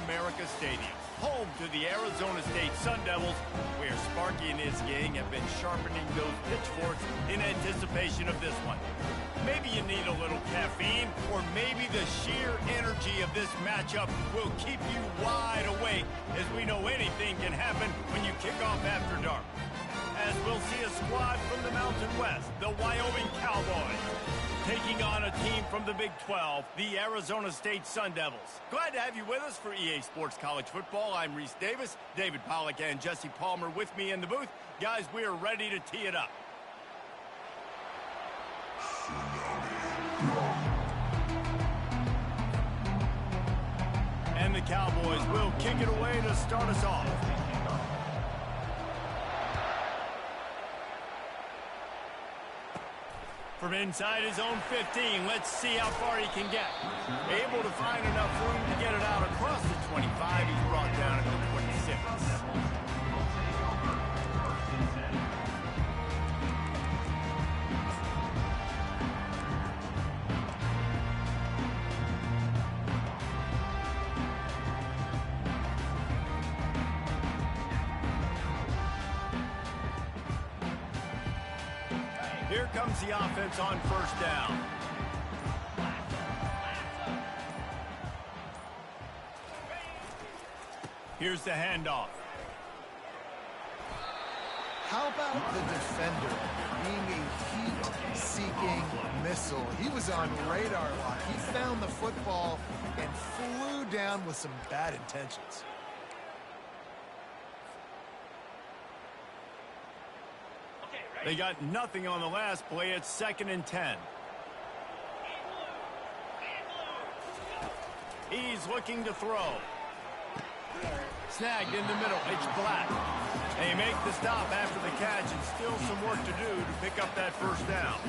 America Stadium, home to the Arizona State Sun Devils, where Sparky and his gang have been sharpening those pitchforks in anticipation of this one. Maybe you need a little caffeine, or maybe the sheer energy of this matchup will keep you wide awake, as we know anything can happen when you kick off after dark. As we'll see a squad from the Mountain West, the Wyoming Cowboys, taking on a team from the Big 12, the Arizona State Sun Devils. Glad to have you with us for EA Sports College Football. I'm Reese Davis, David Pollack and Jesse Palmer with me in the booth. Guys, we are ready to tee it up. And the Cowboys will kick it away to start us off. From inside his own 15, let's see how far he can get. Able to find enough room to get it out across the 25. He's brought down at the 26. Here comes the offense on first down. Here's the handoff. How about the defender being a heat-seeking missile? He was on radar lock. He found the football and flew down with some bad intentions. They got nothing on the last play. It's 2nd and 10. He's looking to throw. Snagged in the middle. It's Black. They make the stop after the catch, and still some work to do to pick up that first down.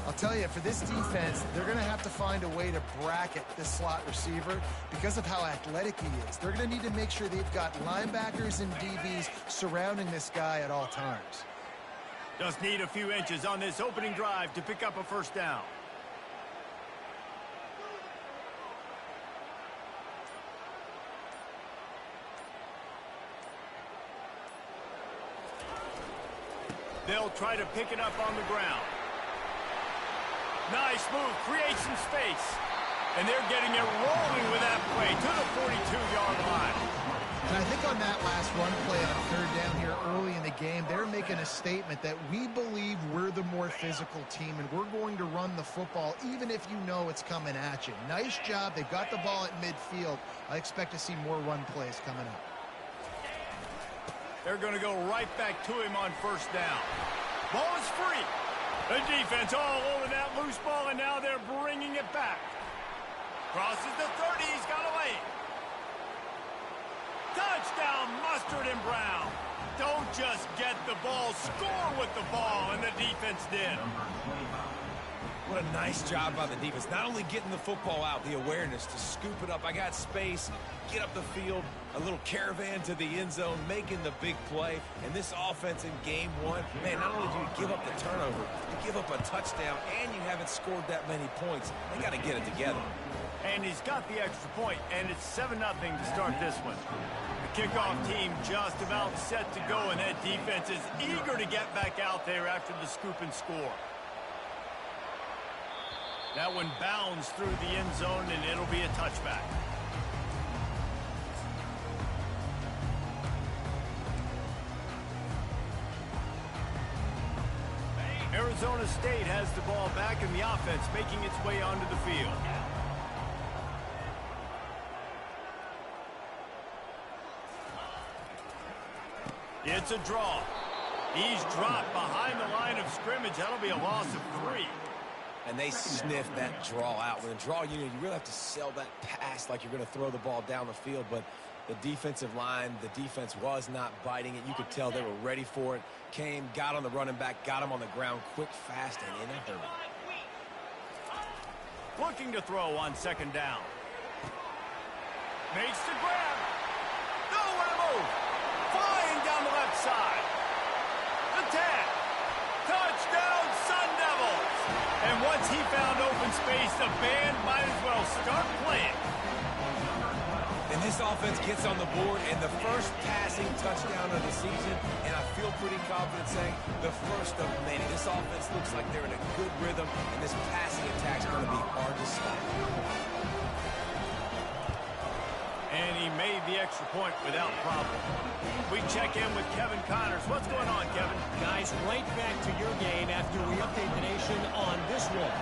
I'll tell you, for this defense, they're going to have to find a way to bracket this slot receiver because of how athletic he is. They're going to need to make sure they've got linebackers and DBs surrounding this guy at all times. Just need a few inches on this opening drive to pick up a first down. They'll try to pick it up on the ground. Nice move, creates some space. And they're getting it rolling with that play to the 42-yard line. And I think on that last run play on third down here early in the game, they're making a statement that we believe we're the more physical team and we're going to run the football even if you know it's coming at you. Nice job. They've got the ball at midfield. I expect to see more run plays coming up. They're going to go right back to him on first down. Ball is free. The defense all over that loose ball, and now they're bringing it back. Crosses the 30. He's got away. Touchdown, Mustard and Brown. Don't just get the ball, score with the ball, and the defense did. What a nice job by the defense. Not only getting the football out, the awareness to scoop it up. I got space, get up the field, a little caravan to the end zone, making the big play. And this offense in game one, man, not only do you give up the turnover, you give up a touchdown, and you haven't scored that many points. They got to get it together. And he's got the extra point, and it's 7-0 to start this one. The kickoff team just about set to go, and that defense is eager to get back out there after the scoop and score. That one bounds through the end zone, and it'll be a touchback. Arizona State has the ball back, and the offense making its way onto the field. It's a draw. He's dropped behind the line of scrimmage. That'll be a loss of 3. And they sniffed that draw out. With a draw unit, you really have to sell that pass like you're going to throw the ball down the field. But the defensive line, the defense was not biting it. You could tell they were ready for it. Came, got on the running back, got him on the ground quick, fast, and in a hurry. Looking to throw on second down. Makes the grab. Nowhere to move. Flying down the left side. The 10. Touchdown, Sun Devils. And once he found open space, the band might as well start playing. And This offense gets on the board, and the first passing touchdown of the season, and I feel pretty confident saying the first of many. This offense looks like they're in a good rhythm, and this passing attack's going to be hard to stop. And he made the extra point without problem. We check in with Kevin Connors. What's going on, Kevin? Guys, right back to your game after we update the nation on this one.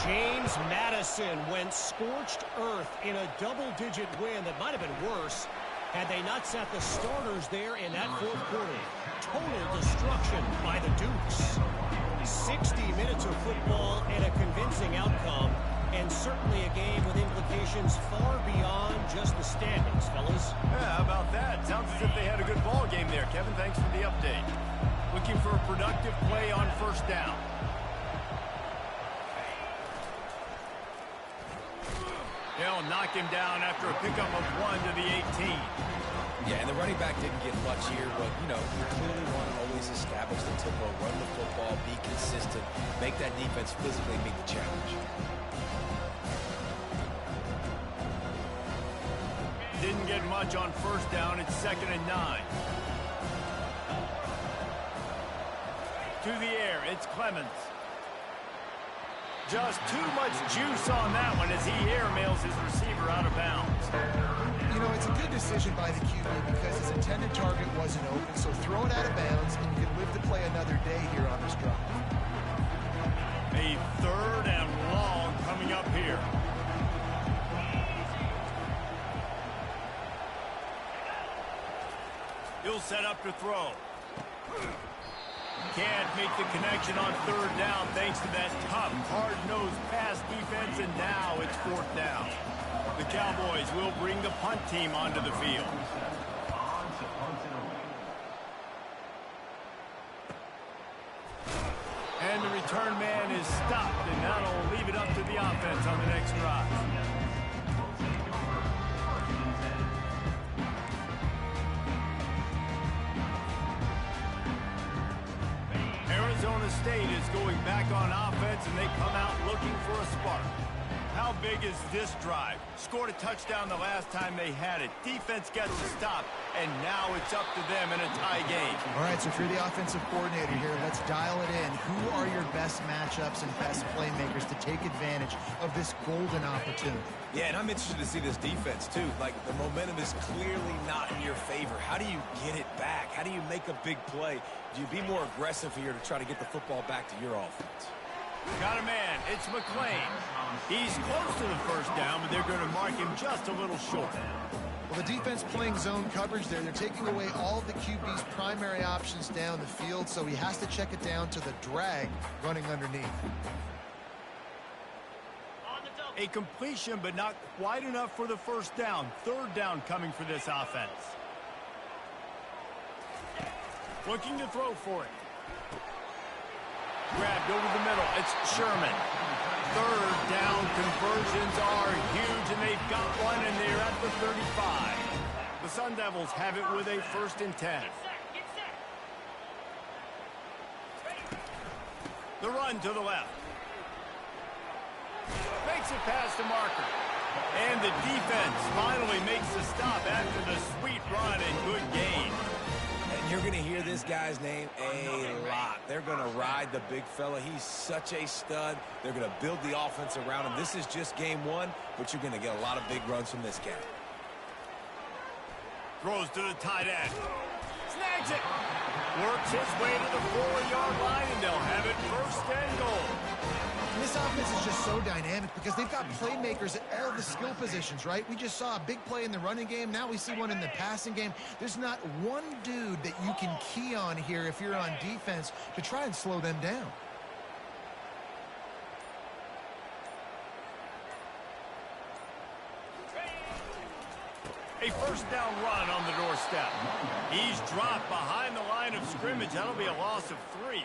James Madison went scorched earth in a double-digit win that might have been worse had they not sat the starters there in that fourth quarter. Total destruction by the Dukes. 60 minutes of football and a convincing outcome, and certainly a game with implications far beyond just the standings, fellas. Yeah, how about that? Sounds as if they had a good ball game there. Kevin, thanks for the update. Looking for a productive play on first down. They'll knock him down after a pickup of 1 to the 18. Yeah, and the running back didn't get much here, but, you know, you clearly want to always establish the tempo, run the football, be consistent, make that defense physically meet the challenge. Didn't get much on first down. It's 2nd and 9. To the air, it's Clemens. Just too much juice on that one as he airmails his receiver out of bounds. You know, it's a good decision by the QB because his intended target wasn't open, so throw it out of bounds, and you can live to play another day here on this drive. A 3rd and long coming up here. He'll set up to throw. Can't make the connection on 3rd down thanks to that tough, hard-nosed pass defense, and now it's 4th down. The Cowboys will bring the punt team onto the field. And the return man is stopped, and that'll leave it up to the offense on the next drive. Arizona State is going back on offense, and they come out looking for a spark. How big is this drive? Scored a touchdown the last time they had it. Defense gets a stop, and now it's up to them in a tie game. All right, so if you're the offensive coordinator here, let's dial it in. Who are your best matchups and best playmakers to take advantage of this golden opportunity? Yeah, and I'm interested to see this defense, too. Like, the momentum is clearly not in your favor. How do you get it back? How do you make a big play? Do you be more aggressive here to try to get the football back to your offense? Got a man. It's McClain. He's close to the first down, but they're going to mark him just a little short. Well, the defense playing zone coverage there. They're taking away all of the QB's primary options down the field, so he has to check it down to the drag running underneath. A completion, but not quite enough for the first down. 3rd down coming for this offense. Looking to throw for it. Grabbed over the middle. It's Sherman. 3rd down conversions are huge, and they've got one, and they're at the 35. The Sun Devils have it with a 1st and 10. The run to the left. Makes it past the marker. And the defense finally makes the stop after the sweet run and good gain. And you're going to hear this guy's name a lot. They're going to ride the big fella. He's such a stud. They're going to build the offense around him. This is just game 1, but you're going to get a lot of big runs from this guy. Throws to the tight end. Snags it. Works his way to the 4-yard line, and they'll have it 1st and goal. And this offense is just so dynamic because they've got playmakers at all the skill positions, right? We just saw a big play in the running game. Now we see one in the passing game. There's not one dude that you can key on here if you're on defense to try and slow them down. A 1st down run on the doorstep. He's dropped behind the line of scrimmage. That'll be a loss of 3.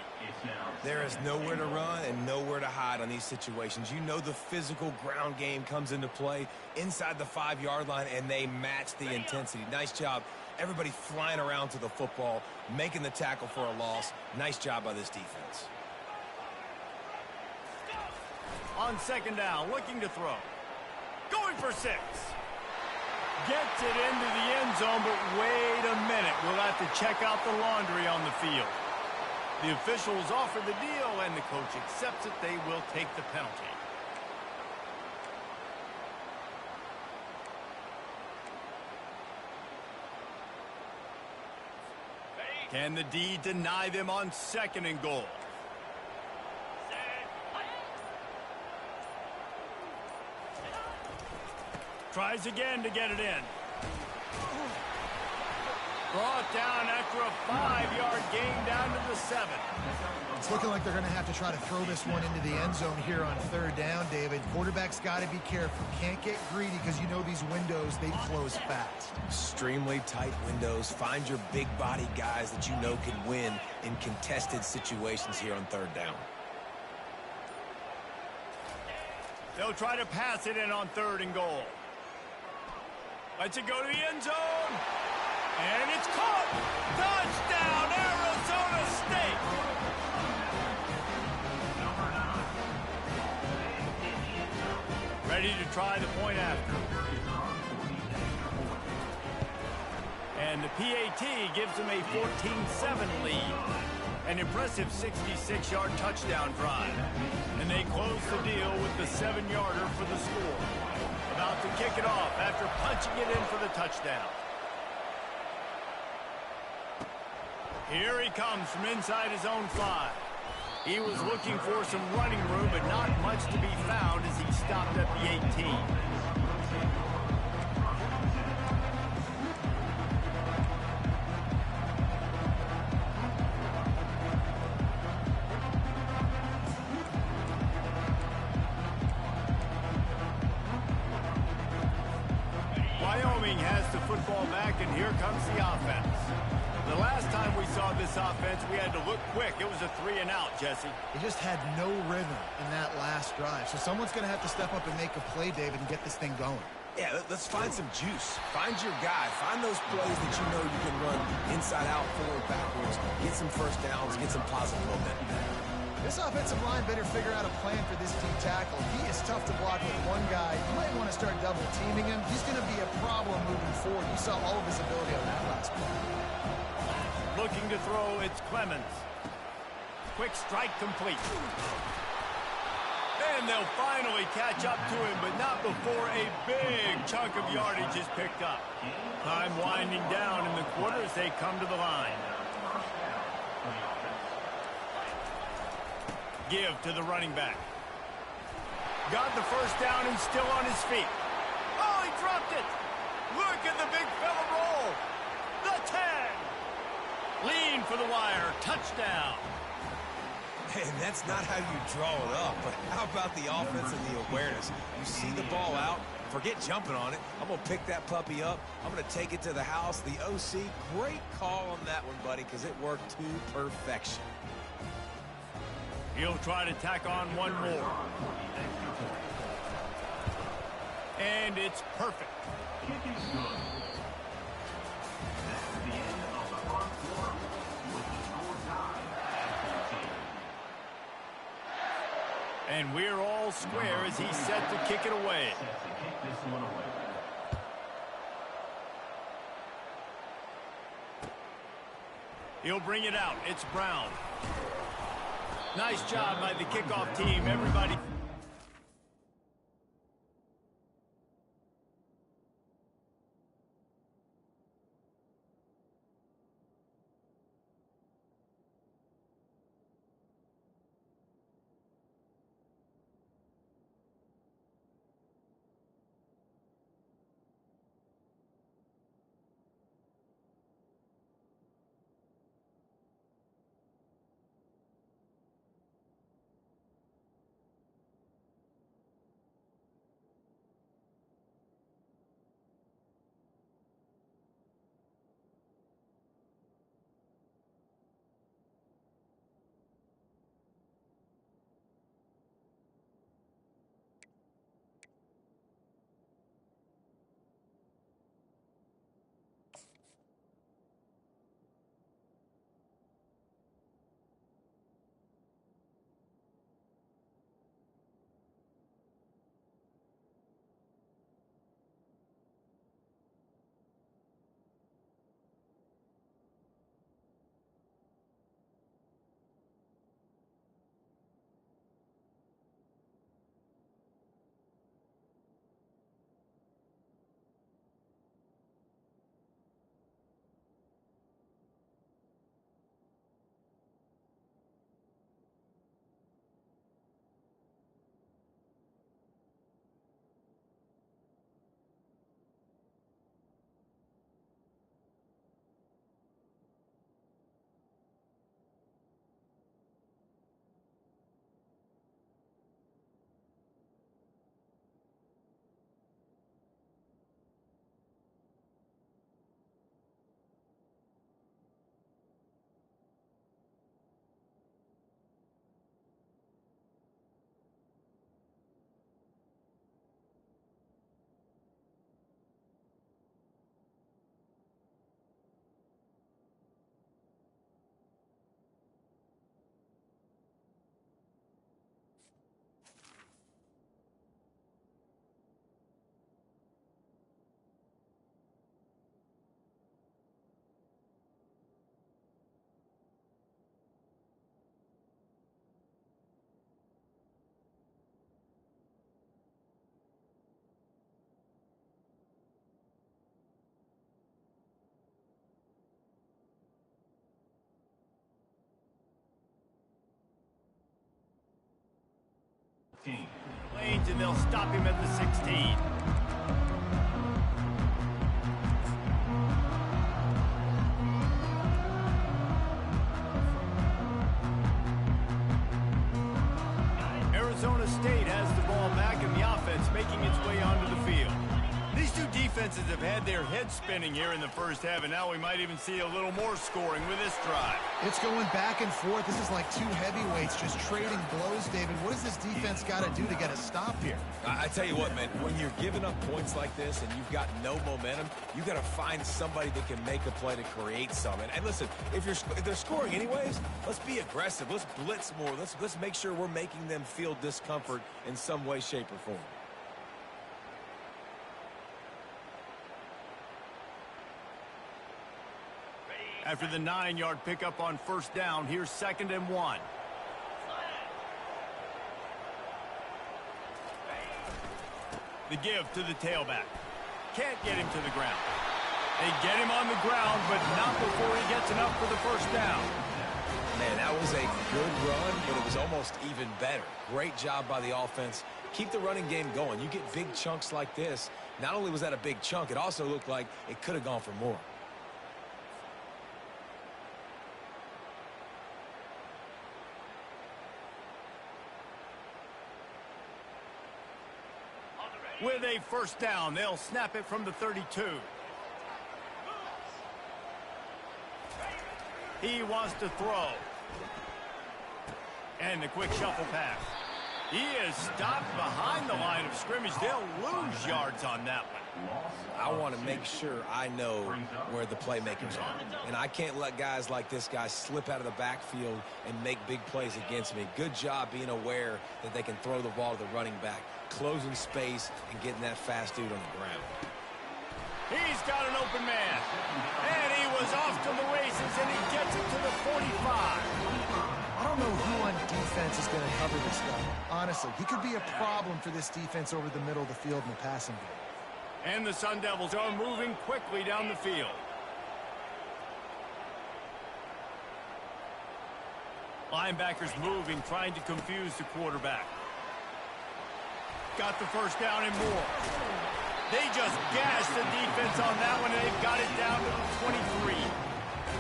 There is nowhere to run and nowhere to hide on these situations. You know the physical ground game comes into play inside the 5-yard line, and they match the intensity. Nice job. Everybody flying around to the football, making the tackle for a loss. Nice job by this defense. On 2nd down, looking to throw. Going for 6. Gets it into the end zone, but wait a minute. We'll have to check out the laundry on the field. The officials offer the deal, and the coach accepts it. They will take the penalty. Can the D deny them on 2nd and goal? Tries again to get it in. Brought down after a 5-yard gain down to the 7. It's looking like they're going to have to try to throw this one into the end zone here on 3rd down, David. Quarterback's got to be careful. Can't get greedy because you know these windows, they close fast. Extremely tight windows. Find your big body guys that you know can win in contested situations here on 3rd down. They'll try to pass it in on 3rd and goal. Lets it go to the end zone. And it's caught. Touchdown, Arizona State. Ready to try the point after. And the PAT gives them a 14-7 lead. An impressive 66-yard touchdown drive. And they close the deal with the 7-yarder for the score. About to kick it off after punching it in for the touchdown. Here he comes from inside his own 5. He was looking for some running room, but not much to be found as he stopped at the 18. Wyoming has the football back, and here comes the offense. The last time we saw this offense, we had to look quick. It was a 3-and-out, Jesse. They just had no rhythm in that last drive. So someone's going to have to step up and make a play, David, and get this thing going. Yeah, let's find some juice. Find your guy. Find those plays that you know you can run inside out, forward, backwards. Get some first downs. Get some positive momentum. This offensive line better figure out a plan for this D tackle. He is tough to block with one guy. You might want to start double teaming him. He's going to be a problem moving forward. You saw all of his ability on that last play. Looking to throw, it's Clemens. Quick strike complete. And they'll finally catch up to him, but not before a big chunk of yardage is picked up. Time winding down in the quarter as they come to the line. Give to the running back. Got the first down and still on his feet. Oh, he dropped it. Look at the big fella roll. The 10. Lean for the wire. Touchdown. And that's not how you draw it up, but how about the offense and the awareness? You see the ball out, forget jumping on it. I'm going to pick that puppy up. I'm going to take it to the house. The OC, great call on that one, buddy, because it worked to perfection. He'll try to tack on one more. And it's perfect. And we're all square as he's set to kick it away. He'll bring it out. It's Brown. Nice job by the kickoff team. Everybody. Lanes, and they'll stop him at the 16. Arizona State has the ball back, and the offense making its way onto the field. These two defenses have had their heads spinning here in the first half, and now we might even see a little more scoring with this drive. It's going back and forth. This is like two heavyweights just trading blows, David. What does this defense got to do to get a stop here? I tell you what, man, when you're giving up points like this and you've got no momentum, you got to find somebody that can make a play to create something. And listen, if they're scoring anyways, let's be aggressive. Let's blitz more. Let's make sure we're making them feel discomfort in some way, shape, or form. After the 9-yard pickup on first down, here's 2nd and 1. The give to the tailback. Can't get him to the ground. They get him on the ground, but not before he gets enough for the first down. Man, that was a good run, but it was almost even better. Great job by the offense. Keep the running game going. You get big chunks like this. Not only was that a big chunk, it also looked like it could have gone for more. With a first down, they'll snap it from the 32. He wants to throw. And the quick shuffle pass. He is stopped behind the line of scrimmage. They'll lose yards on that one. I want to make sure I know where the playmakers are. And I can't let guys like this guy slip out of the backfield and make big plays against me. Good job being aware that they can throw the ball to the running back, closing space and getting that fast dude on the ground. He's got an open man. And he was off to the races, and he gets it to the 45. I don't know who on defense is going to cover this guy. Honestly, he could be a problem for this defense over the middle of the field in the passing game. And the Sun Devils are moving quickly down the field. Linebackers moving, trying to confuse the quarterback. Got the first down and more. They just gashed the defense on that one, and they've got it down to the 23.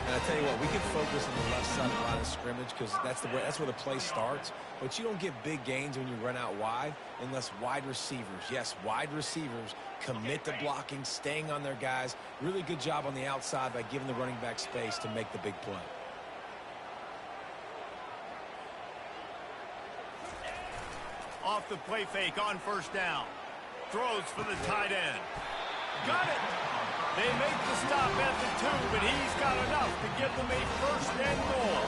And I tell you what, we can focus on the left side of the line of scrimmage because that's where the play starts. But you don't get big gains when you run out wide unless wide receivers, yes, wide receivers, commit to blocking, staying on their guys. Really good job on the outside by giving the running back space to make the big play. Off the play fake on first down. Throws for the tight end. Got it. They make the stop at the 2, but he's got enough to give them a first and goal.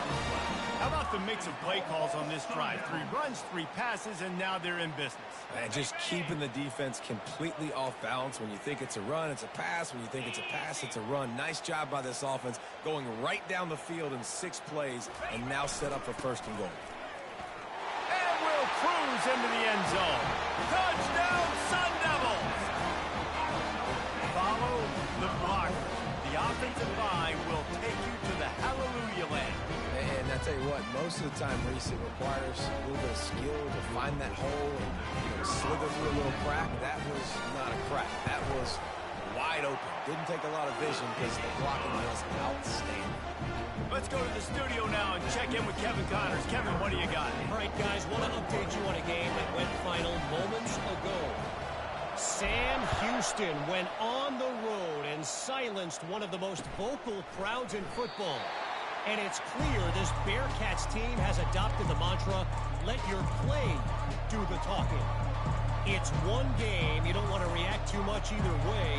How about the mix of play calls on this drive? 3 runs, 3 passes, and now they're in business. And just keeping the defense completely off balance. When you think it's a run, it's a pass. When you think it's a pass, it's a run. Nice job by this offense going right down the field in 6 plays and now set up for first and goal. And will cruise into the end zone. Touchdown, Sun Devils! Follow the block. The offensive line will take you to the hallelujah land. And I tell you what, most of the time, Reese, it requires a little bit of skill to find that hole and slither through a little crack. That was not a crack. That was wide open. Didn't take a lot of vision because the blocking was outstanding. Let's go to the studio now and check in with Kevin Connors. Kevin, what do you got? All right, guys, want to update you on a game that went final moments ago. Sam Houston went on the road and silenced one of the most vocal crowds in football. And it's clear this Bearcats team has adopted the mantra, let your play do the talking. It's one game. You don't want to react too much either way.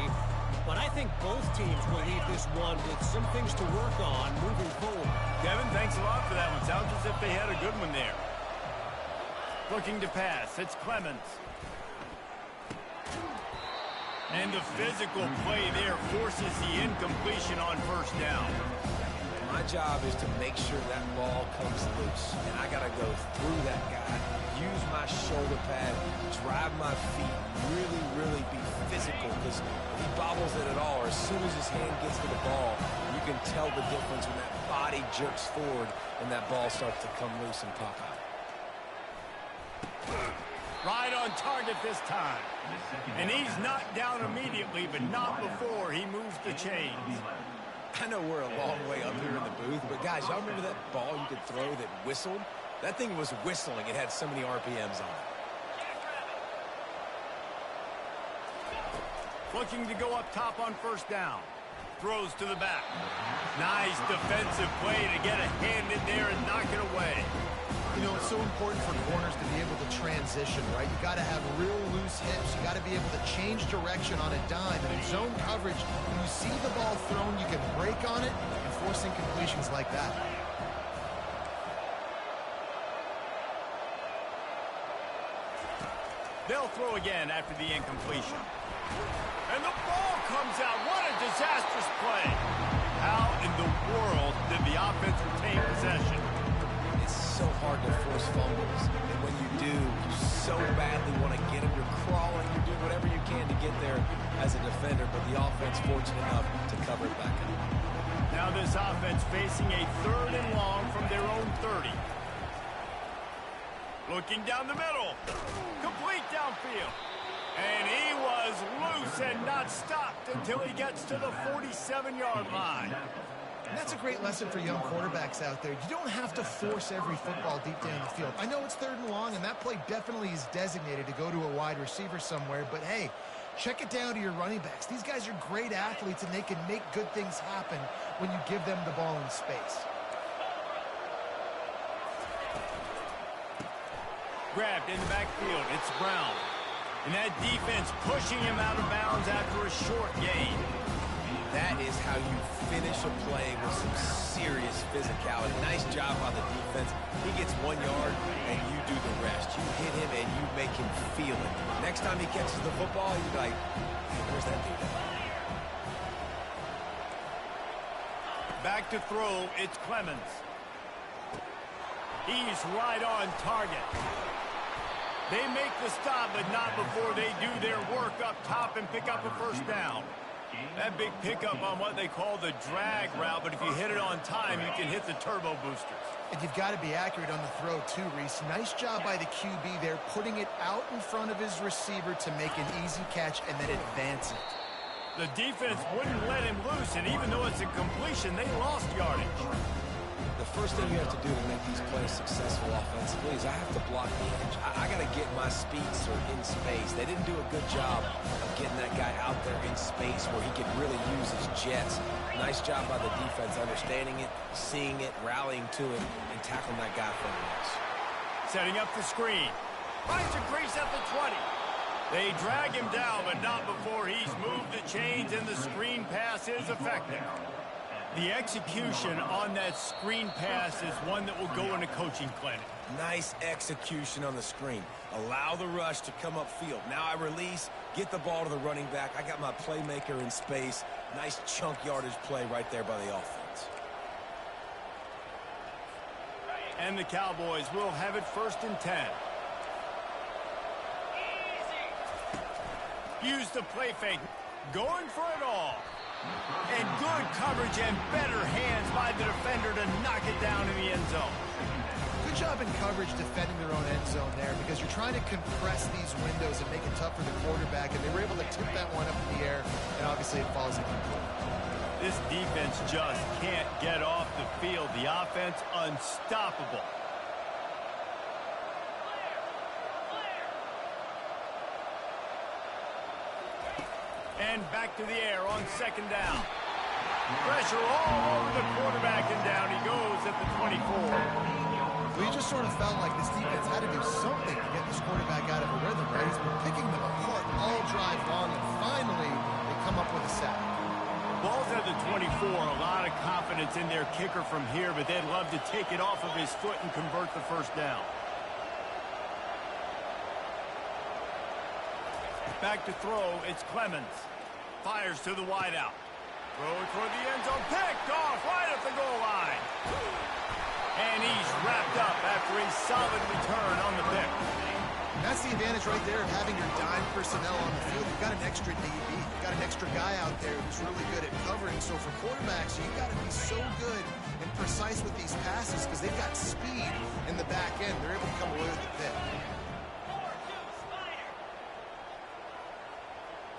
But I think both teams will leave this one with some things to work on moving forward. Kevin, thanks a lot for that one. Sounds as if they had a good one there. Looking to pass. It's Clemens. And the physical play there forces the incompletion on first down. My job is to make sure that ball comes loose. And I got to go through that guy, use my shoulder pad, drive my feet, really be physical. Because if he bobbles it at all, or as soon as his hand gets to the ball, you can tell the difference when that body jerks forward and that ball starts to come loose and pop out. Right on target this time. And he's knocked down immediately, but not before he moves the chains. I know we're a long way up here in the booth, but guys, y'all remember that ball you could throw that whistled? That thing was whistling. It had so many RPMs on it. Looking to go up top on first down. Throws to the back. Nice defensive play to get a hand in there and knock it away. You know, it's so important for corners to be able to transition, right? You got to have real loose hips. You got to be able to change direction on a dime. And in zone coverage, when you see the ball thrown, you can break on it and force incompletions like that. They'll throw again after the incompletion. And the ball comes out. What a disastrous play. How in the world did the offense retain possession? It's so hard to force fumbles. And when you do, you so badly want to get them. You're crawling. You're doing whatever you can to get there as a defender. But the offense fortunate enough to cover it back up. Now this offense facing a 3rd and long from their own 30. Looking down the middle. Complete downfield. And he was loose and not stopped until he gets to the 47-yard line. And that's a great lesson for young quarterbacks out there. You don't have to force every football deep down the field. I know it's 3rd and long, and that play definitely is designated to go to a wide receiver somewhere. But, hey, check it down to your running backs. These guys are great athletes, and they can make good things happen when you give them the ball in space. Grabbed in the backfield. It's Brown. And that defense pushing him out of bounds after a short gain. That is how you finish a play with some serious physicality. Nice job by the defense. He gets 1 yard, and you do the rest. You hit him, and you make him feel it. Next time he catches the football, you're like, hey, where's that dude at? Back to throw, it's Clemens. He's right on target. They make the stop, but not before they do their work up top and pick up a first down. That big pickup on what they call the drag route, but if you hit it on time, you can hit the turbo boosters. And you've got to be accurate on the throw, too, Reese. Nice job by the QB there, putting it out in front of his receiver to make an easy catch and then advance it. The defense wouldn't let him loose, and even though it's a completion, they lost yardage. The first thing you have to do to make these plays successful offensively is I have to block the edge. I got to get my speedster in space. They didn't do a good job of getting that guy out there in space where he could really use his jets. Nice job by the defense understanding it, seeing it, rallying to it, and tackling that guy from the edge. Setting up the screen. Finds a crease at the 20. They drag him down, but not before he's moved the chains, and the screen pass is effective. The execution on that screen pass is one that will go in a coaching clinic. Nice execution on the screen. Allow the rush to come upfield. Now I release, get the ball to the running back. I got my playmaker in space. Nice chunk yardage play right there by the offense. And the Cowboys will have it 1st and 10. Use the play fake. Going for it all. And good coverage and better hands by the defender to knock it down in the end zone. Good job in coverage defending their own end zone there because you're trying to compress these windows and make it tough for the quarterback, and they were able to tip that one up in the air, and obviously it falls incomplete. This defense just can't get off the field. The offense unstoppable. And back to the air on 2nd down. Pressure all over the quarterback, and down he goes at the 24. Well, you just sort of felt like this defense had to do something to get this quarterback out of a rhythm, right? He's been picking them apart all drive long, and finally they come up with a sack. Ball's at the 24. A lot of confidence in their kicker from here, but they'd love to take it off of his foot and convert the first down. Back to throw, it's Clemens. Fires to the wideout. Throw toward the end zone. Picked off right at the goal line. And he's wrapped up after a solid return on the pick. And that's the advantage right there of having your dime personnel on the field. You've got an extra DB. You've got an extra guy out there who's really good at covering. So for quarterbacks, you've got to be so good and precise with these passes because they've got speed in the back end. They're able to come away with the pick.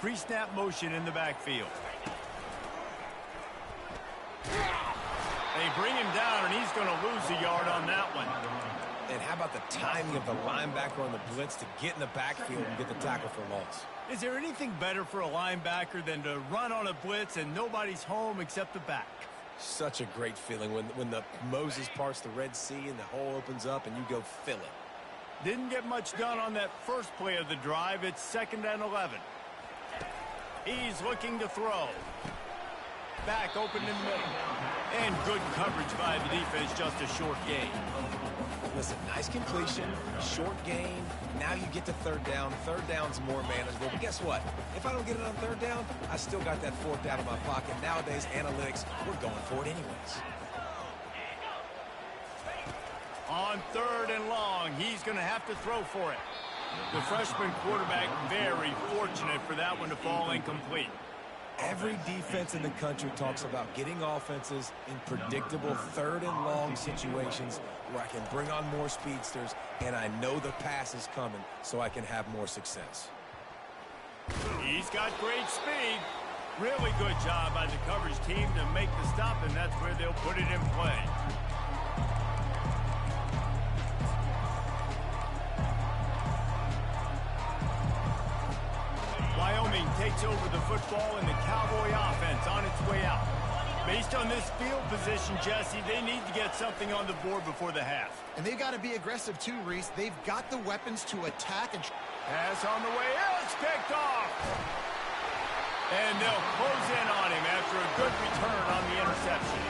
Pre-snap motion in the backfield. They bring him down, and he's going to lose a yard on that one. And how about the timing of the linebacker on the blitz to get in the backfield and get the tackle for loss? Is there anything better for a linebacker than to run on a blitz and nobody's home except the back? Such a great feeling when the Moses parts the Red Sea and the hole opens up and you go fill it. Didn't get much done on that first play of the drive. It's 2nd and 11. He's looking to throw. Back open in the middle. And good coverage by the defense, just a short gain. Listen, nice completion, short gain. Now you get to 3rd down. 3rd down's more manageable. But guess what? If I don't get it on 3rd down, I still got that 4th down in my pocket. Nowadays, analytics, we're going for it anyways. On 3rd and long, he's going to have to throw for it. The freshman quarterback very fortunate for that one to fall incomplete. Every defense in the country talks about getting offenses in predictable 3rd and long situations where I can bring on more speedsters and I know the pass is coming so I can have more success. He's got great speed. Really good job by the coverage team to make the stop, and that's where they'll put it in play. Wyoming takes over the football and the Cowboy offense on its way out. Based on this field position, Jesse, they need to get something on the board before the half. And they've got to be aggressive too, Reese. They've got the weapons to attack. And pass on the way. It's picked off. And they'll close in on him after a good return on the interception.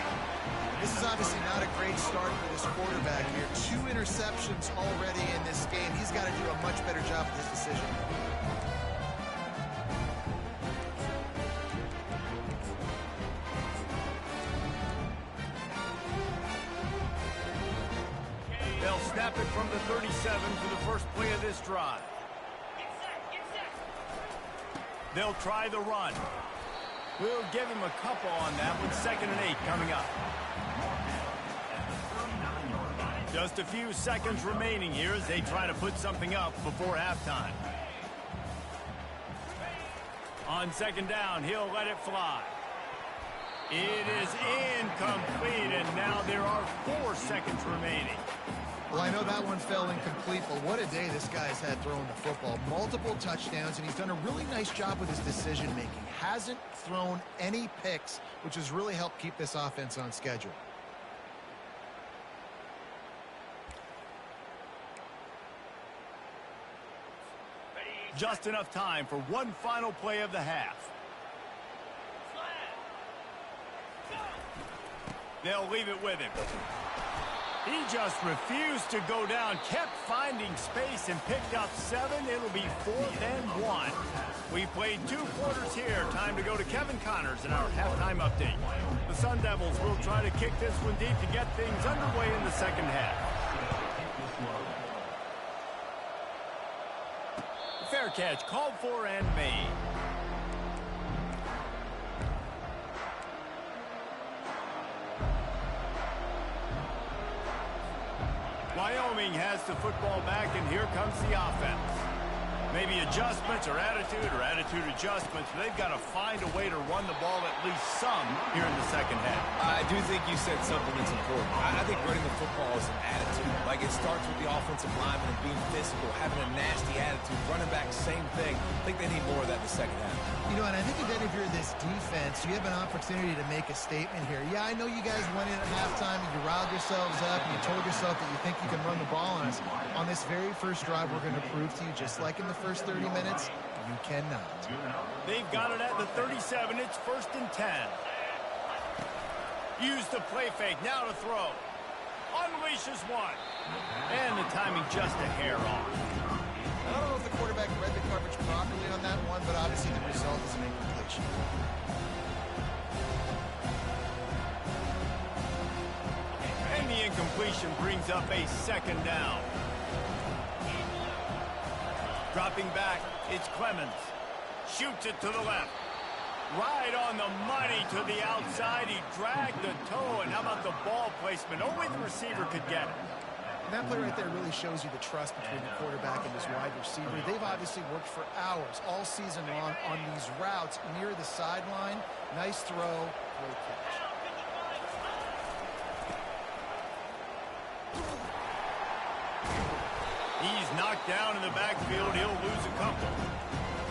This is obviously not a great start for this quarterback here. 2 interceptions already in this game. He's got to do a much better job with his decision. They'll snap it from the 37 for the first play of this drive. They'll try the run. We'll give him a couple on that with 2nd and 8 coming up. Just a few seconds remaining here as they try to put something up before halftime. On 2nd down, he'll let it fly. It is incomplete, and now there are 4 seconds remaining. Well, I know that one fell incomplete, but what a day this guy's had throwing the football. Multiple touchdowns, and he's done a really nice job with his decision-making. Hasn't thrown any picks, which has really helped keep this offense on schedule. Just enough time for one final play of the half. They'll leave it with him. He just refused to go down, kept finding space and picked up 7. It'll be 4th and 1. We played 2 quarters here. Time to go to Kevin Connors in our halftime update. The Sun Devils will try to kick this one deep to get things underway in the 2nd half. Fair catch called for and made. Wyoming has the football back, and here comes the offense. Maybe adjustments or attitude adjustments. They've got to find a way to run the ball at least some here in the 2nd half. I do think you said something that's important. I think running the football is an attitude. Like, it starts with the offensive lineman and being physical, having a nasty attitude. Running back, same thing. I think they need more of that in the 2nd half. You know, and I think that if you're this defense, you have an opportunity to make a statement here. Yeah, I know you guys went in at halftime and you riled yourselves up and you told yourself that you think you can run the ball on us. On this very first drive, we're going to prove to you, just like in the first 30 minutes, you cannot. They've got it at the 37. It's 1st and 10. Use the play fake. Now to throw. Unleashes one. And the timing just a hair off. I don't know if the quarterback read the coverage properly on that one, but obviously the result is an incompletion. And the incompletion brings up a 2nd down. Dropping back, it's Clemens. Shoots it to the left. Right on the money to the outside. He dragged the toe, and how about the ball placement? Only the receiver could get it. that play right there really shows you the trust between the quarterback and his wide receiver. They've obviously worked for hours all season long on these routes near the sideline. Nice throw, great catch. He's knocked down in the backfield. He'll lose a couple.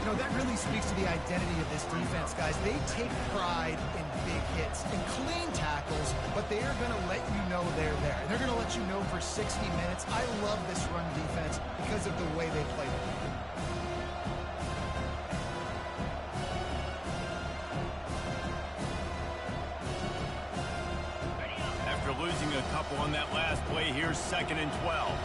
You know, that really speaks to the identity of this defense, guys. They take pride in big hits and clean tackles, but they are going to let you know they're there. They're going to let you know for 60 minutes. I love this run defense because of the way they play the game. After losing a couple on that last play, here's 2nd and 12.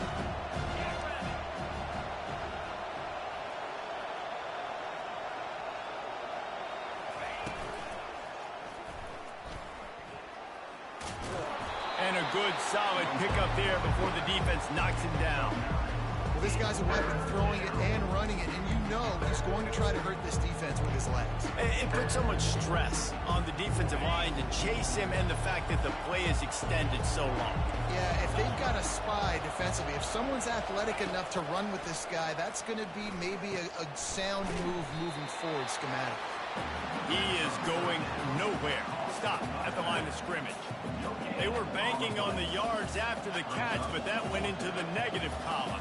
And a good, solid pickup there before the defense knocks him down. Well, this guy's a weapon, throwing it and running it, and you know he's going to try to hurt this defense with his legs. It puts so much stress on the defensive line to chase him, and the fact that the play is extended so long. Yeah, if they've got a spy defensively, if someone's athletic enough to run with this guy, that's going to be maybe a sound move moving forward schematically. He is going nowhere. Stop at the line of scrimmage. They were banking on the yards after the catch, but that went into the negative column.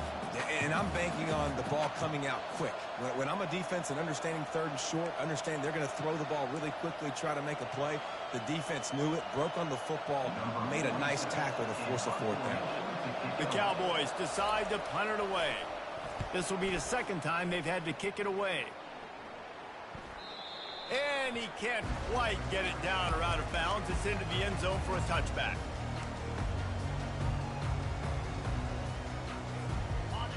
And I'm banking on the ball coming out quick. When I'm a defense and understanding 3rd and short, understand they're going to throw the ball really quickly, try to make a play. The defense knew it, broke on the football, made a nice tackle to force a 4th down. The Cowboys decide to punt it away. This will be the 2nd time they've had to kick it away. And he can't quite get it down or out of bounds. It's into the end zone for a touchback.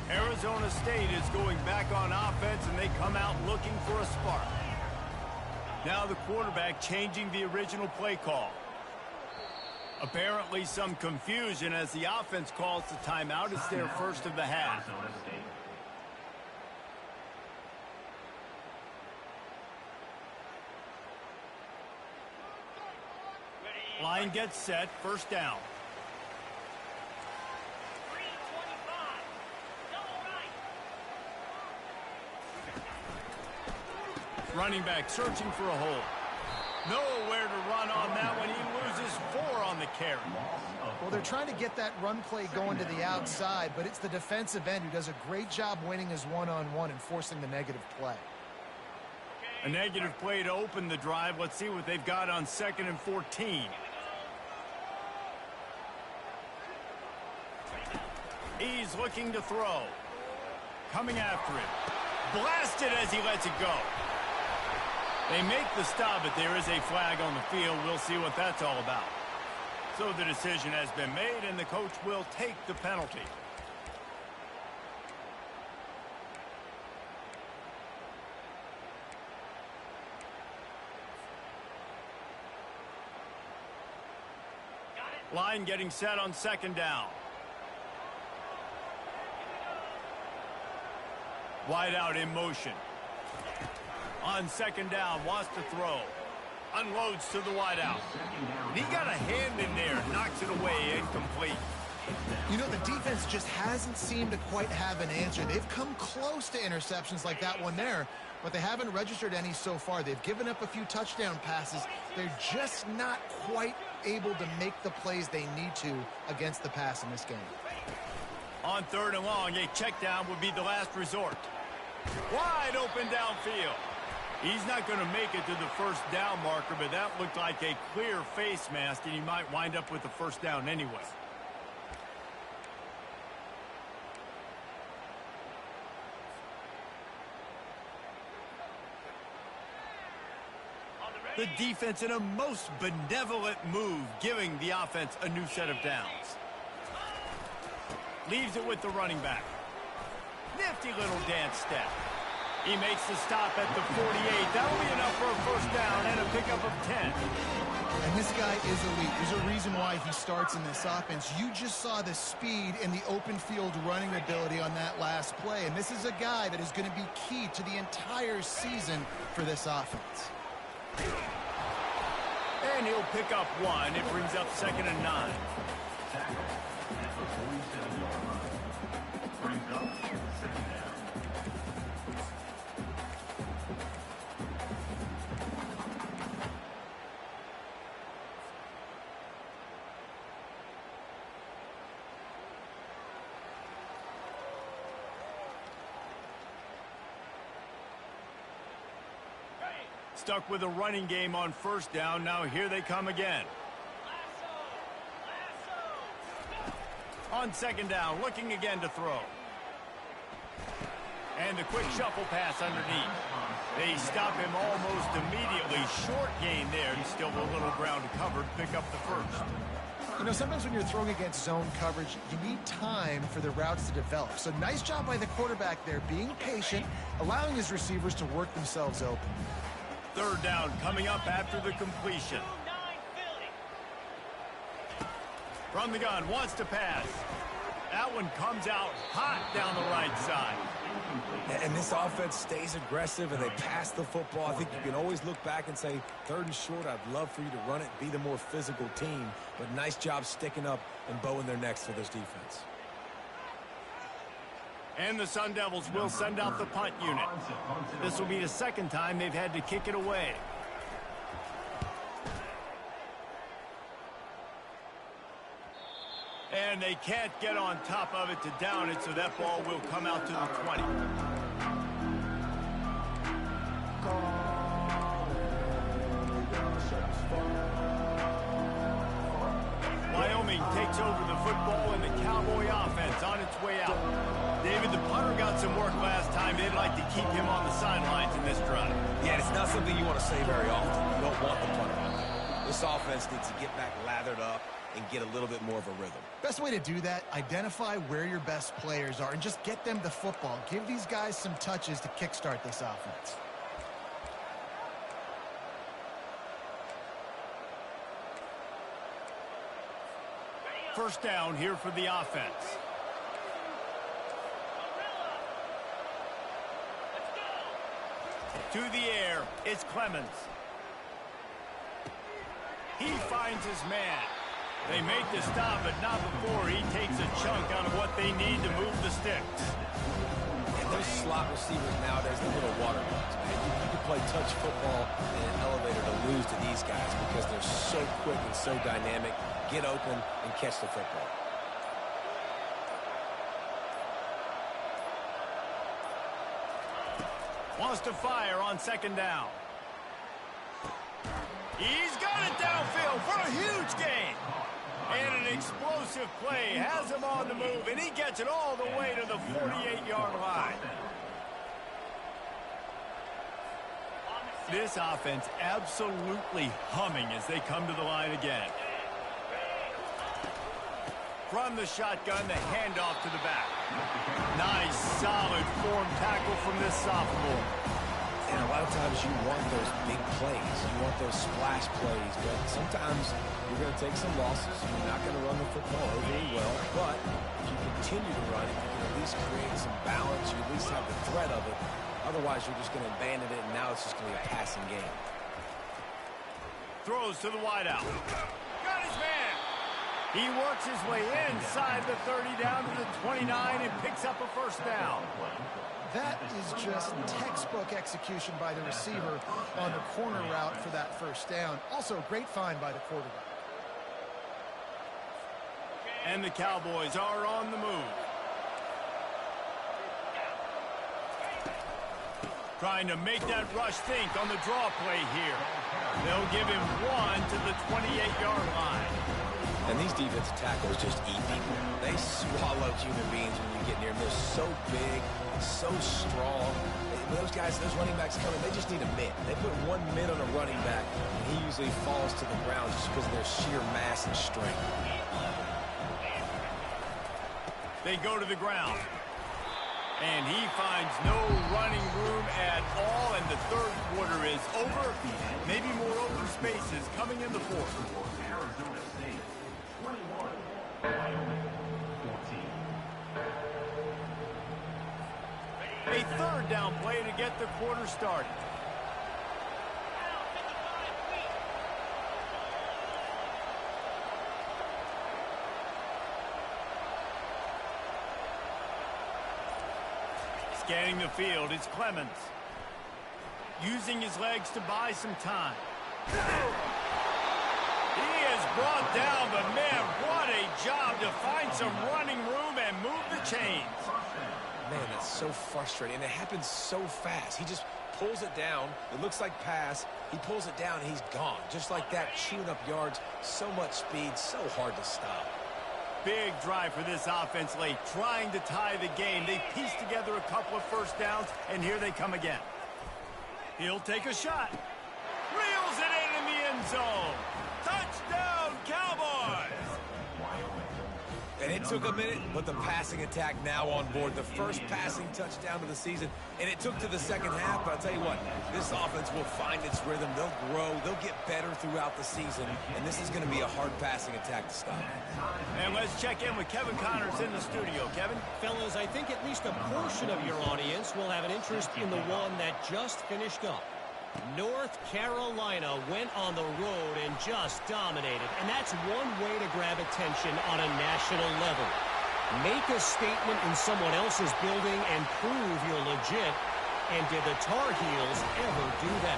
Arizona State is going back on offense, and they come out looking for a spark. Now the quarterback changing the original play call. Apparently some confusion as the offense calls the timeout. It's their first of the half. Line gets set, 1st down. Running back searching for a hole. Nowhere to run on that one. He loses 4 on the carry. Well, they're trying to get that run play going to the outside, but it's the defensive end who does a great job winning his one-on-one and forcing the negative play. A negative play to open the drive. Let's see what they've got on 2nd and 14. He's looking to throw. Coming after it. Blasted as he lets it go. They make the stop, but there is a flag on the field. We'll see what that's all about. So the decision has been made, and the coach will take the penalty. Line getting set on 2nd down. Wide out in motion. On 2nd down, wants to throw. Unloads to the wide out. He got a hand in there, knocks it away, incomplete. You know, the defense just hasn't seemed to quite have an answer. They've come close to interceptions like that one there, but they haven't registered any so far. They've given up a few touchdown passes. They're just not quite able to make the plays they need to against the pass in this game. On 3rd and long, a check down would be the last resort. Wide open downfield. He's not going to make it to the 1st down marker, but that looked like a clear face mask, and he might wind up with the 1st down anyway. The defense in a most benevolent move, giving the offense a new set of downs. Leaves it with the running back. Nifty little dance step. He makes the stop at the 48. That'll be enough for a 1st down and a pickup of 10. And this guy is elite. There's a reason why he starts in this offense. You just saw the speed and the open field running ability on that last play. And this is a guy that is going to be key to the entire season for this offense. And he'll pick up 1. It brings up 2nd and 9. Stuck with a running game on first down. Now here they come again. On second down, looking again to throw. And the quick shuffle pass underneath. They stop him almost immediately. Short gain there. Still a little ground to cover to pick up the first. You know, sometimes when you're throwing against zone coverage, you need time for the routes to develop. So nice job by the quarterback there, being patient, allowing his receivers to work themselves open. Third down coming up after the completion. From the gun, wants to pass. That one comes out hot down the right side. And this offense stays aggressive and they pass the football. I think you can always look back and say, third and short, I'd love for you to run it, be the more physical team. But nice job sticking up and bowing their necks for this defense. And the Sun Devils will send out the punt unit. This will be the second time they've had to kick it away. And they can't get on top of it to down it, so that ball will come out to the 20. Wyoming takes over the football and the Cowboy offense on its way out. David, the punter got some work last time. They'd like to keep him on the sidelines in this drive. Yeah, it's not something you want to say very often. You don't want the punter on there. This offense needs to get back lathered up and get a little bit more of a rhythm. Best way to do that, identify where your best players are and just get them the football. Give these guys some touches to kickstart this offense. First down here for the offense. To the air, it's Clemens. He finds his man. They make the stop, but not before he takes a chunk out of what they need to move the sticks. And those slot receivers nowadays, they're little water bugs, man. You can play touch football in an elevator to lose to these guys because they're so quick and so dynamic. Get open and catch the football. Wants to fire on second down. He's got it downfield for a huge gain. And an explosive play has him on the move, and he gets it all the way to the 48-yard line. This offense absolutely humming as they come to the line again. From the shotgun, the handoff to the back. Nice, solid form tackle from this sophomore. And a lot of times you want those big plays. You want those splash plays. But sometimes you're going to take some losses. You're not going to run the football overly well. But if you continue to run it, you can at least create some balance. You at least have the threat of it. Otherwise, you're just going to abandon it, and now it's just going to be a passing game. Throws to the wideout. Got his man. He works his way inside the 30 down to the 29 and picks up a first down. That is just textbook execution by the receiver on the corner route for that first down. Also, great find by the quarterback. And the Cowboys are on the move. Trying to make that rush think on the draw play here. They'll give him one to the 28-yard line. And these defensive tackles just eat people. They swallow human beings when you get near them. They're so big, so strong. Those guys, those running backs coming, they just need a mid. They put one mid on a running back, and he usually falls to the ground just because of their sheer mass and strength. They go to the ground. And he finds no running room at all, and the third quarter is over. Maybe more open spaces coming in the fourth. Arizona State, 21, Wyoming 14. A third down play to get the quarter started. Scanning the field, it's Clemens. Using his legs to buy some time. He is brought down, but man, what a job to find some running room and move the chains. Man, that's so frustrating, and it happens so fast. He just pulls it down. It looks like pass. He pulls it down, and he's gone. Just like that, chewing up yards. So much speed, so hard to stop. Big drive for this offense late, trying to tie the game. They pieced together a couple of first downs, and here they come again. He'll take a shot. Reels it in the end zone. Touchdown, Cowboys! And it took a minute, but the passing attack now on board. The first passing touchdown of the season, and it took to the second half. But I'll tell you what, this offense will find its rhythm. They'll grow. They'll get better throughout the season, and this is going to be a hard passing attack to stop. And let's check in with Kevin Connors in the studio. Kevin? Fellas, I think at least a portion of your audience will have an interest in the one that just finished up. North Carolina went on the road and just dominated, and that's one way to grab attention on a national level. Make a statement in someone else's building and prove you're legit. And did the Tar Heels ever do that?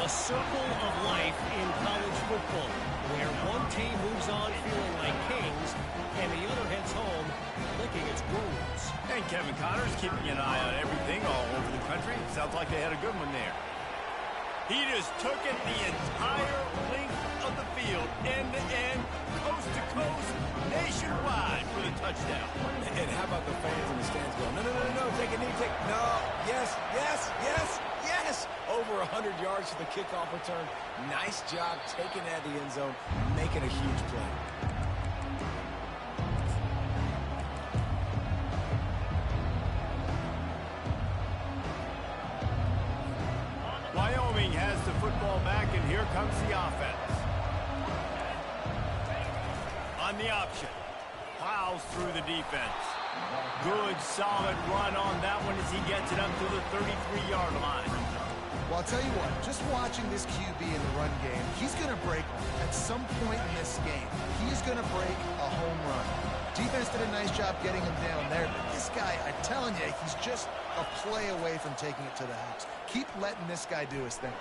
The circle of life in college football, where one team moves on feeling like kings, and the other heads home licking its wounds. And Kevin Connors keeping an eye on everything all over the country. Sounds like they had a good one there. He just took it the entire length of the field, end to end, coast to coast, nationwide for the touchdown. And how about the fans in the stands going, no, no, no, no, take a knee, no, yes, yes, yes, yes. Over 100 yards to the kickoff return. Nice job taking it out of the end zone, making a huge play. Wyoming has the football back, and here comes the offense. On the option. Plows through the defense. Good, solid run on that one as he gets it up to the 33-yard line. Well, I'll tell you what, just watching this QB in the run game, he's going to break one. At some point in this game, he's going to break a home run. Defense did a nice job getting him down there, but this guy, I'm telling you, he's just a play away from taking it to the house. Keep letting this guy do his thing.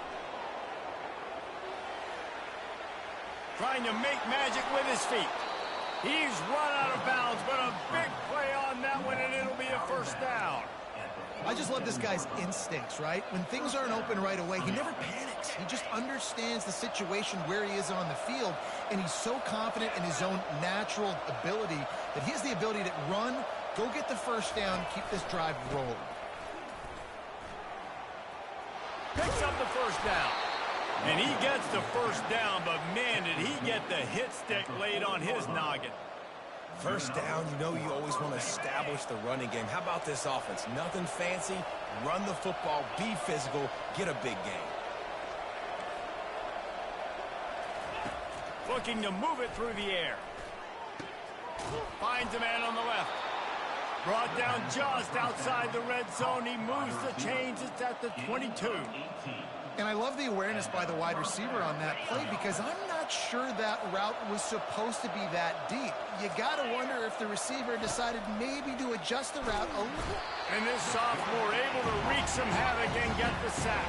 Trying to make magic with his feet. He's run out of bounds, but a big play on that one, and it'll be a first down. I just love this guy's instincts, right? When things aren't open right away, he never panics. He just understands the situation where he is on the field, and he's so confident in his own natural ability that he has the ability to run, go get the first down, keep this drive rolling. Picks up the first down. And he gets the first down, but man, did he get the hit stick laid on his noggin. First down, you know you always want to establish the running game. How about this offense? Nothing fancy. Run the football, be physical, get a big gain. Looking to move it through the air. Finds a man on the left. Brought down just outside the red zone. He moves the chains. It's at the 22. And I love the awareness by the wide receiver on that play because I'm not sure that route was supposed to be that deep. You got to wonder if the receiver decided maybe to adjust the route a little. And this sophomore able to wreak some havoc and get the sack.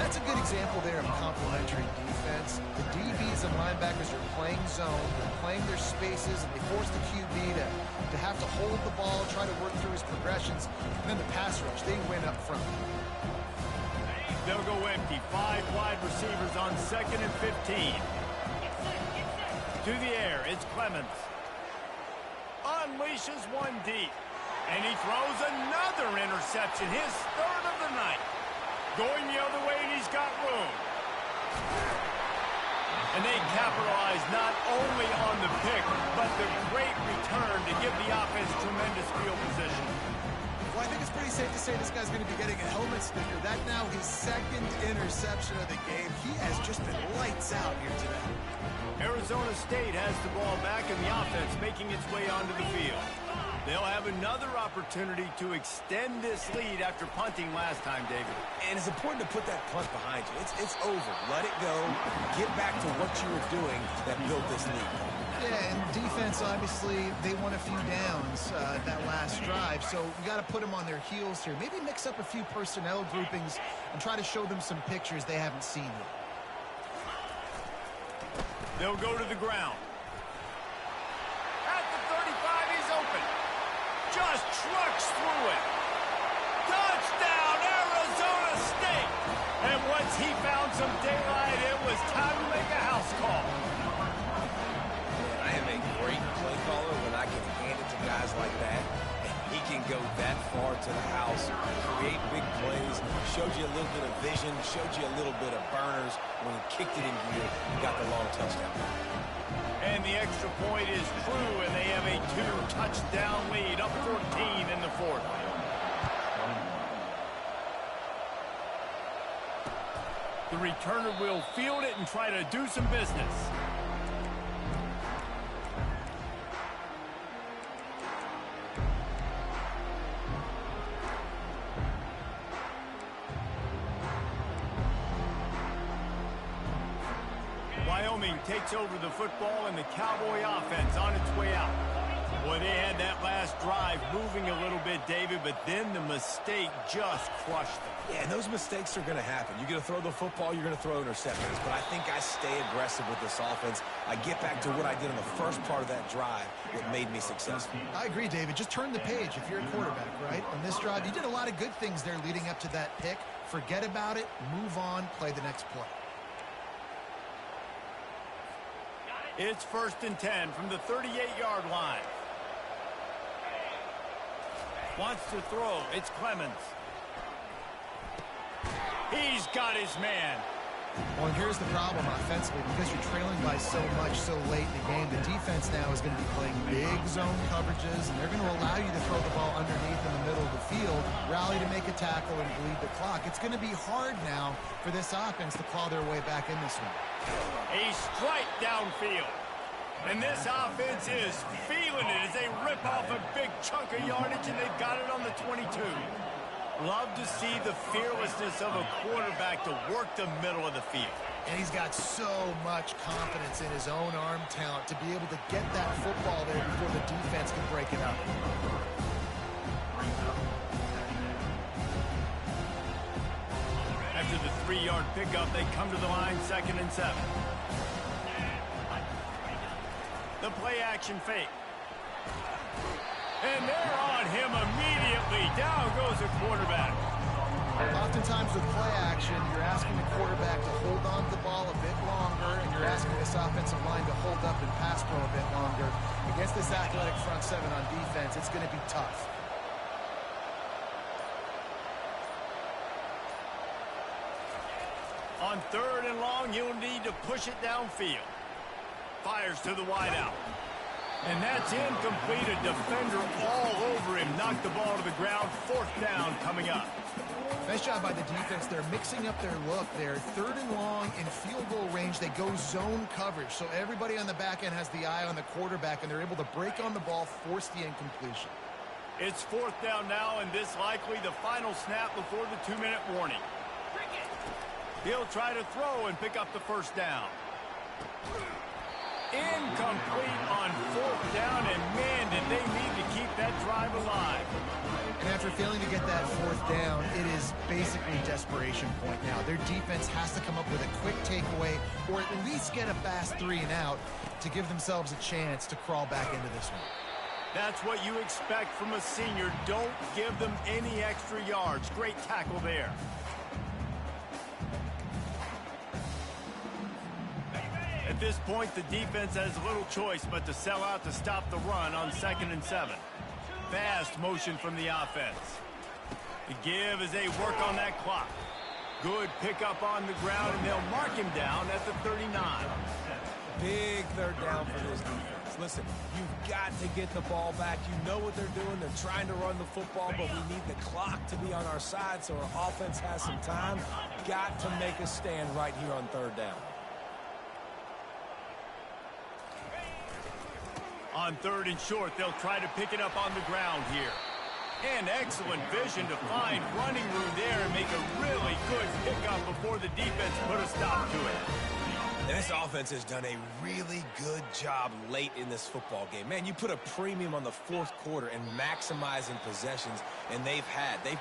That's a good example there of complementary defense. The DBs and linebackers are playing zone, they're playing their spaces, and they force the QB to have to hold the ball, try to work through his progressions, and then the pass rush, they win up front. They'll go empty. 5 wide receivers on 2nd and 15. To the air, it's Clemens. Unleashes one deep. And he throws another interception, his 3rd of the night. Going the other way, and he's got room. And they capitalize not only on the pick, but the great return to give the offense tremendous field position. Well, I think it's pretty safe to say this guy's going to be getting a helmet sticker. That now his 2nd interception of the game. He has just been lights out here today. Arizona State has the ball back and the offense making its way onto the field. They'll have another opportunity to extend this lead after punting last time, David. And it's important to put that punt behind you. It's over. Let it go. Get back to what you were doing that built this lead. Yeah, and defense, obviously, they won a few downs that last drive, so we got to put them on their heels here. Maybe mix up a few personnel groupings and try to show them some pictures they haven't seen yet. They'll go to the ground. At the 35, he's open. Just trucks through it. Touchdown, Arizona State! And once he found some daylight, it was time to make a house call. I am a great play caller when I can hand it to guys like that. And he can go that far to the house, create big plays, showed you a little bit of vision, showed you a little bit of burners. When he kicked it in gear, he got the long touchdown. And the extra point is true, and they have a 2-touchdown lead, up 14 in the fourth. The returner will field it and try to do some business. Wyoming takes over the football, and the Cowboy offense on its way out. Boy, they had that last drive moving a little bit, David, but then the mistake just crushed them. Yeah, and those mistakes are going to happen. You're going to throw the football, you're going to throw interceptions. But I think I stay aggressive with this offense. I get back to what I did in the first part of that drive that made me successful. I agree, David. Just turn the page if you're a quarterback, right? On this drive, you did a lot of good things there leading up to that pick. Forget about it, move on, play the next play. It's 1st and 10 from the 38-yard line. Wants to throw. It's Clemens. He's got his man. Well, and here's the problem offensively. Because you're trailing by so much so late in the game, the defense now is going to be playing big zone coverages, and they're going to allow you to throw the ball underneath in the middle of the field, rally to make a tackle, and bleed the clock. It's going to be hard now for this offense to claw their way back in this one. A strike downfield. And this offense is feeling it as they rip off a big chunk of yardage, and they've got it on the 22. Love to see the fearlessness of a quarterback to work the middle of the field. And he's got so much confidence in his own arm talent to be able to get that football there before the defense can break it up. After the 3-yard pickup, they come to the line, 2nd and 7. The play-action fake. And they're on him immediately. Down goes the quarterback. Oftentimes with play action, you're asking the quarterback to hold on to the ball a bit longer, and you're asking this offensive line to hold up and pass pro a bit longer. Against this athletic front seven on defense, it's going to be tough. On 3rd and long, he'll need to push it downfield. Fires to the wideout. And that's incomplete. A defender all over him. Knocked the ball to the ground. 4th down coming up. Nice job by the defense. They're mixing up their look there. 3rd and long in field goal range. They go zone coverage. So everybody on the back end has the eye on the quarterback, and they're able to break on the ball, force the incompletion. It's 4th down now, and this likely the final snap before the 2-minute warning. He'll try to throw and pick up the 1st down. Incomplete on 4th down, and man, did they need to keep that drive alive. And after failing to get that 4th down, it is basically desperation point now. Their defense has to come up with a quick takeaway or at least get a fast 3 and out to give themselves a chance to crawl back into this one. That's what you expect from a senior. Don't give them any extra yards. Great tackle there. At this point, the defense has little choice but to sell out to stop the run on 2nd and 7. Fast motion from the offense. The give as they work on that clock. Good pickup on the ground, and they'll mark him down at the 39. Big 3rd down for this defense. Listen, you've got to get the ball back. You know what they're doing. They're trying to run the football, but we need the clock to be on our side so our offense has some time. Got to make a stand right here on 3rd down. On 3rd and short, they'll try to pick it up on the ground here. And excellent vision to find running room there and make a really good pickup before the defense put a stop to it. And this offense has done a really good job late in this football game. Man, you put a premium on the fourth quarter and maximizing possessions, and they've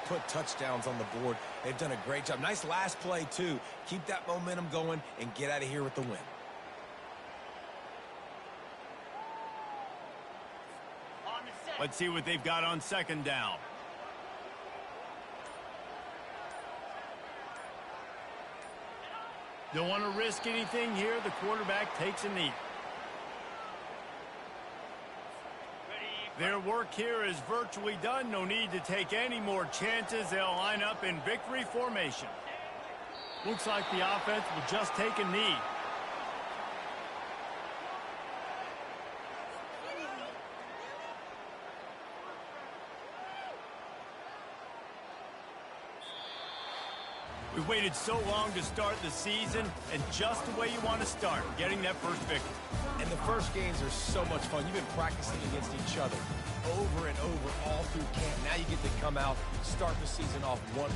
put touchdowns on the board. They've done a great job. Nice last play, too. Keep that momentum going and get out of here with the win. Let's see what they've got on second down. Don't want to risk anything here. The quarterback takes a knee. Their work here is virtually done. No need to take any more chances. They'll line up in victory formation. Looks like the offense will just take a knee. We've waited so long to start the season, and just the way you want to start, getting that first victory. And the first games are so much fun. You've been practicing against each other over and over all through camp. Now you get to come out, start the season off one.